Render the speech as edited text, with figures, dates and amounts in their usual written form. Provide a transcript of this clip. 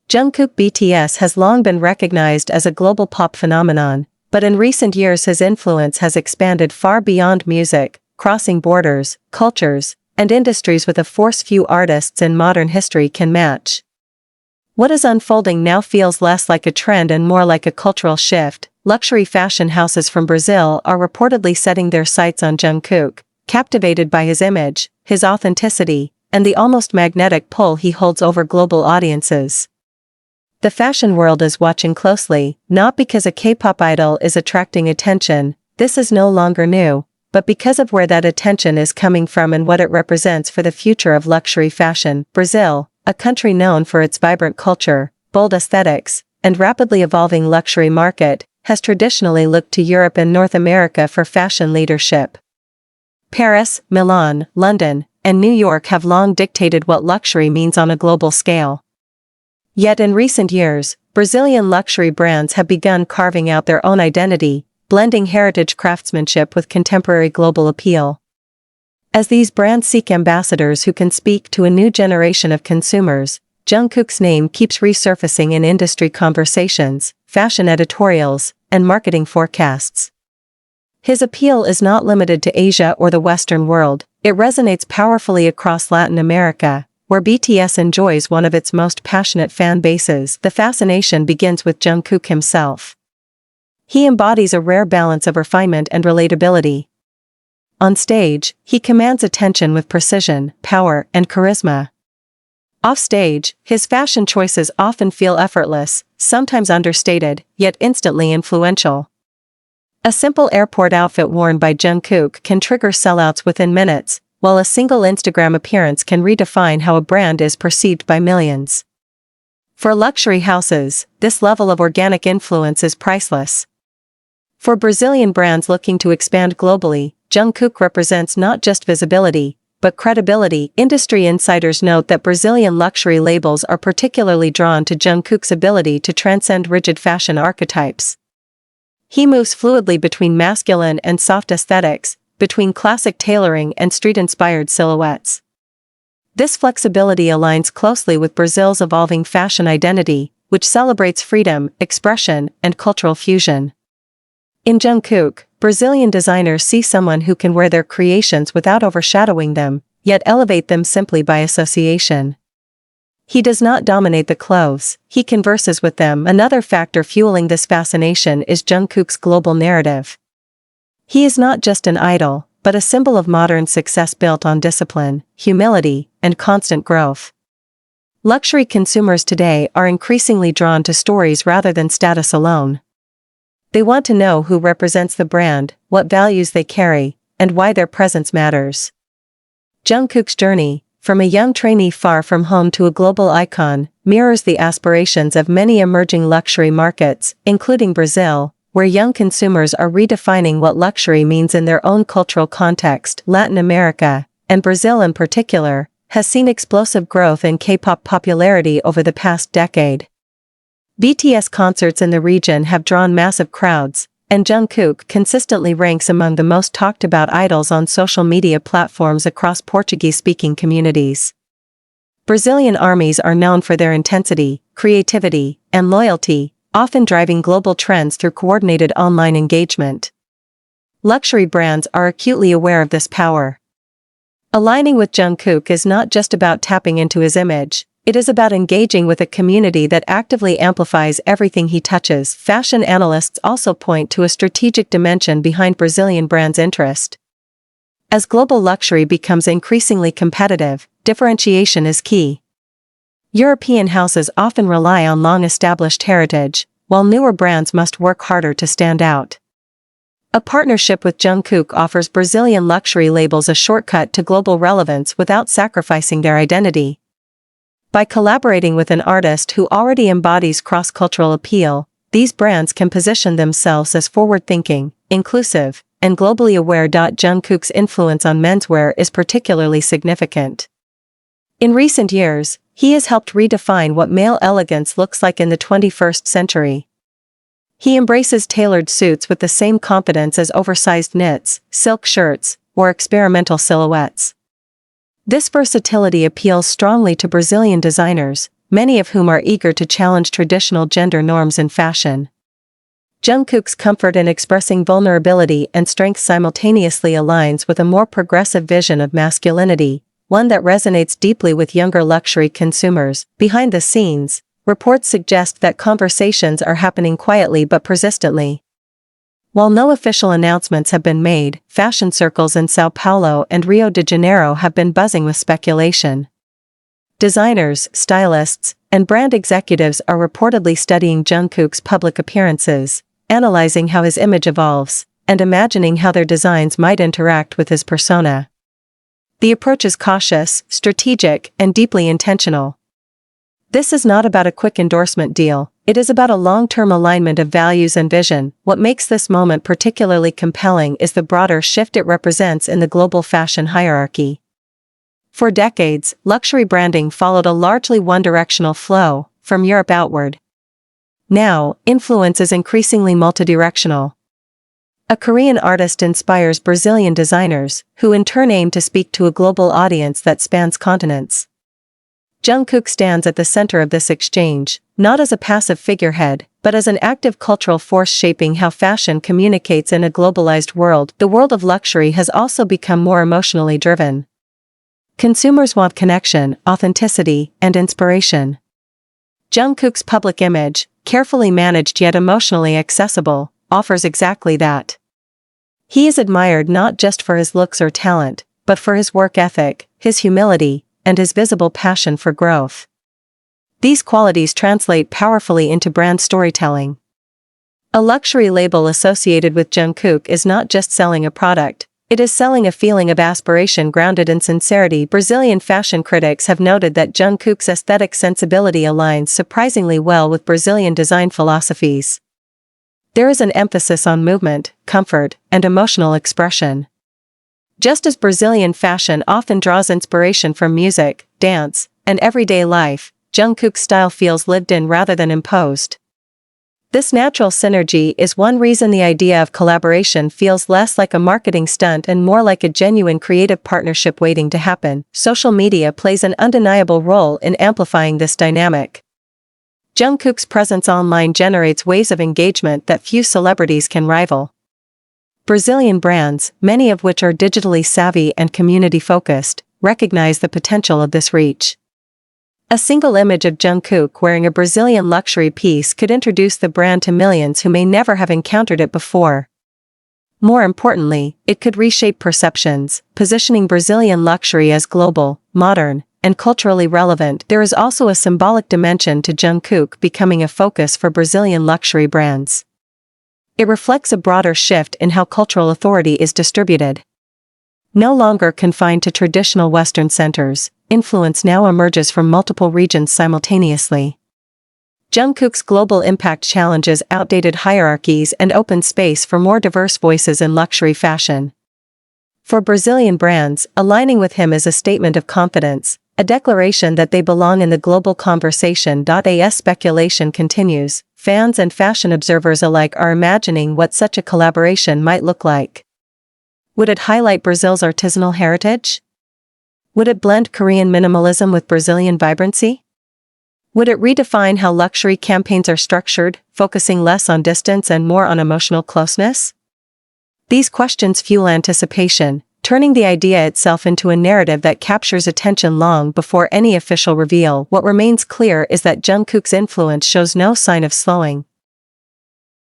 Jungkook BTS has long been recognized as a global pop phenomenon, but in recent years his influence has expanded far beyond music, crossing borders, cultures, and industries with a force few artists in modern history can match. What is unfolding now feels less like a trend and more like a cultural shift. Luxury fashion houses from Brazil are reportedly setting their sights on Jungkook, captivated by his image, his authenticity, and the almost magnetic pull he holds over global audiences. The fashion world is watching closely, not because a K-pop idol is attracting attention, this is no longer new, but because of where that attention is coming from and what it represents for the future of luxury fashion. Brazil, a country known for its vibrant culture, bold aesthetics, and rapidly evolving luxury market, has traditionally looked to Europe and North America for fashion leadership. Paris, Milan, London, and New York have long dictated what luxury means on a global scale. Yet in recent years, Brazilian luxury brands have begun carving out their own identity, blending heritage craftsmanship with contemporary global appeal. As these brands seek ambassadors who can speak to a new generation of consumers, Jungkook's name keeps resurfacing in industry conversations, fashion editorials, and marketing forecasts. His appeal is not limited to Asia or the Western world, it resonates powerfully across Latin America, where BTS enjoys one of its most passionate fan bases. The fascination begins with Jungkook himself. He embodies a rare balance of refinement and relatability. On stage, he commands attention with precision, power, and charisma. Off-stage, his fashion choices often feel effortless, sometimes understated, yet instantly influential. A simple airport outfit worn by Jungkook can trigger sellouts within minutes, while a single Instagram appearance can redefine how a brand is perceived by millions. For luxury houses, this level of organic influence is priceless. For Brazilian brands looking to expand globally, Jungkook represents not just visibility, but credibility. Industry insiders note that Brazilian luxury labels are particularly drawn to Jungkook's ability to transcend rigid fashion archetypes. He moves fluidly between masculine and soft aesthetics, between classic tailoring and street-inspired silhouettes. This flexibility aligns closely with Brazil's evolving fashion identity, which celebrates freedom, expression, and cultural fusion. In Jungkook, Brazilian designers see someone who can wear their creations without overshadowing them, yet elevate them simply by association. He does not dominate the clothes, he converses with them. Another factor fueling this fascination is Jungkook's global narrative. He is not just an idol, but a symbol of modern success built on discipline, humility, and constant growth. Luxury consumers today are increasingly drawn to stories rather than status alone. They want to know who represents the brand, what values they carry, and why their presence matters. Jungkook's journey, from a young trainee far from home to a global icon, mirrors the aspirations of many emerging luxury markets, including Brazil, where young consumers are redefining what luxury means in their own cultural context. Latin America, and Brazil in particular, has seen explosive growth in K-pop popularity over the past decade. BTS concerts in the region have drawn massive crowds, and Jungkook consistently ranks among the most talked about idols on social media platforms across Portuguese-speaking communities. Brazilian armies are known for their intensity, creativity, and loyalty, often driving global trends through coordinated online engagement. Luxury brands are acutely aware of this power. Aligning with Jungkook is not just about tapping into his image, it is about engaging with a community that actively amplifies everything he touches. Fashion analysts also point to a strategic dimension behind Brazilian brands' interest. As global luxury becomes increasingly competitive, differentiation is key. European houses often rely on long-established heritage, while newer brands must work harder to stand out. A partnership with Jungkook offers Brazilian luxury labels a shortcut to global relevance without sacrificing their identity. By collaborating with an artist who already embodies cross-cultural appeal, these brands can position themselves as forward-thinking, inclusive, and globally aware. Jungkook's influence on menswear is particularly significant. In recent years, he has helped redefine what male elegance looks like in the 21st century. He embraces tailored suits with the same confidence as oversized knits, silk shirts, or experimental silhouettes. This versatility appeals strongly to Brazilian designers, many of whom are eager to challenge traditional gender norms in fashion. Jungkook's comfort in expressing vulnerability and strength simultaneously aligns with a more progressive vision of masculinity, one that resonates deeply with younger luxury consumers. Behind the scenes, reports suggest that conversations are happening quietly but persistently. While no official announcements have been made, fashion circles in São Paulo and Rio de Janeiro have been buzzing with speculation. Designers, stylists, and brand executives are reportedly studying Jungkook's public appearances, analyzing how his image evolves, and imagining how their designs might interact with his persona. The approach is cautious, strategic, and deeply intentional. This is not about a quick endorsement deal, it is about a long-term alignment of values and vision. What makes this moment particularly compelling is the broader shift it represents in the global fashion hierarchy. For decades, luxury branding followed a largely one-directional flow, from Europe outward. Now, influence is increasingly multidirectional. A Korean artist inspires Brazilian designers, who in turn aim to speak to a global audience that spans continents. Jungkook stands at the center of this exchange, not as a passive figurehead, but as an active cultural force shaping how fashion communicates in a globalized world. The world of luxury has also become more emotionally driven. Consumers want connection, authenticity, and inspiration. Jungkook's public image, carefully managed yet emotionally accessible, offers exactly that. He is admired not just for his looks or talent, but for his work ethic, his humility, and his visible passion for growth. These qualities translate powerfully into brand storytelling. A luxury label associated with Jungkook is not just selling a product, it is selling a feeling of aspiration grounded in sincerity. Brazilian fashion critics have noted that Jungkook's aesthetic sensibility aligns surprisingly well with Brazilian design philosophies. There is an emphasis on movement, comfort, and emotional expression. Just as Brazilian fashion often draws inspiration from music, dance, and everyday life, Jungkook's style feels lived in rather than imposed. This natural synergy is one reason the idea of collaboration feels less like a marketing stunt and more like a genuine creative partnership waiting to happen. Social media plays an undeniable role in amplifying this dynamic. Jungkook's presence online generates waves of engagement that few celebrities can rival. Brazilian brands, many of which are digitally savvy and community-focused, recognize the potential of this reach. A single image of Jungkook wearing a Brazilian luxury piece could introduce the brand to millions who may never have encountered it before. More importantly, it could reshape perceptions, positioning Brazilian luxury as global, modern, and culturally relevant. There is also a symbolic dimension to Jungkook becoming a focus for Brazilian luxury brands. It reflects a broader shift in how cultural authority is distributed. No longer confined to traditional Western centers, influence now emerges from multiple regions simultaneously. Jungkook's global impact challenges outdated hierarchies and opens space for more diverse voices in luxury fashion. For Brazilian brands, aligning with him is a statement of confidence, a declaration that they belong in the global conversation. As speculation continues, fans and fashion observers alike are imagining what such a collaboration might look like. Would it highlight Brazil's artisanal heritage? Would it blend Korean minimalism with Brazilian vibrancy? Would it redefine how luxury campaigns are structured, focusing less on distance and more on emotional closeness? These questions fuel anticipation, turning the idea itself into a narrative that captures attention long before any official reveal. What remains clear is that Jungkook's influence shows no sign of slowing.